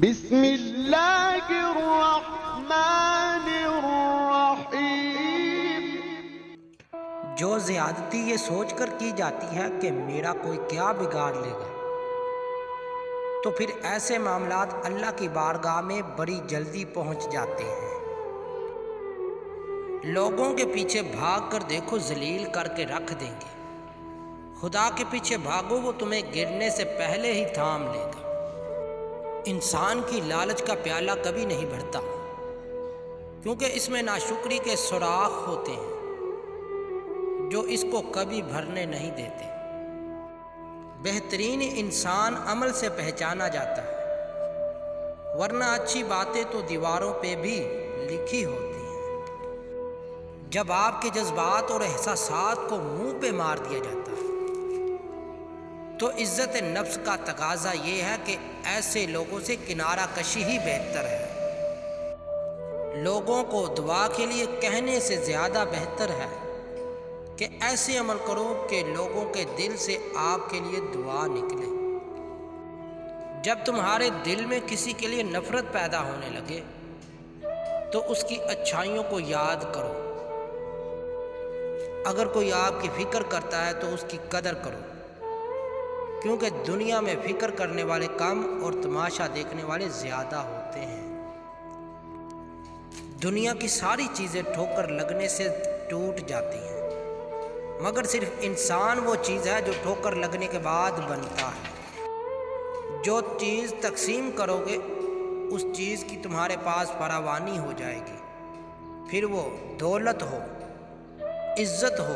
بسم اللہ الرحمن الرحیم۔ جو زیادتی یہ سوچ کر کی جاتی ہے کہ میرا کوئی کیا بگاڑ لے گا، تو پھر ایسے معاملات اللہ کی بارگاہ میں بڑی جلدی پہنچ جاتے ہیں۔ لوگوں کے پیچھے بھاگ کر دیکھو، ذلیل کر کے رکھ دیں گے۔ خدا کے پیچھے بھاگو، وہ تمہیں گرنے سے پہلے ہی تھام لے گا۔ انسان کی لالچ کا پیالہ کبھی نہیں بھرتا، کیونکہ اس میں ناشکری کے سوراخ ہوتے ہیں جو اس کو کبھی بھرنے نہیں دیتے۔ بہترین انسان عمل سے پہچانا جاتا ہے، ورنہ اچھی باتیں تو دیواروں پہ بھی لکھی ہوتی ہیں۔ جب آپ کے جذبات اور احساسات کو منہ پہ مار دیا جاتا ہے تو عزت نفس کا تقاضا یہ ہے کہ ایسے لوگوں سے کنارہ کشی ہی بہتر ہے۔ لوگوں کو دعا کے لیے کہنے سے زیادہ بہتر ہے کہ ایسے عمل کرو کہ لوگوں کے دل سے آپ کے لیے دعا نکلے۔ جب تمہارے دل میں کسی کے لیے نفرت پیدا ہونے لگے تو اس کی اچھائیوں کو یاد کرو۔ اگر کوئی آپ کی فکر کرتا ہے تو اس کی قدر کرو، کیونکہ دنیا میں فکر کرنے والے کم اور تماشا دیکھنے والے زیادہ ہوتے ہیں۔ دنیا کی ساری چیزیں ٹھوکر لگنے سے ٹوٹ جاتی ہیں، مگر صرف انسان وہ چیز ہے جو ٹھوکر لگنے کے بعد بنتا ہے۔ جو چیز تقسیم کرو گے اس چیز کی تمہارے پاس فراوانی ہو جائے گی، پھر وہ دولت ہو، عزت ہو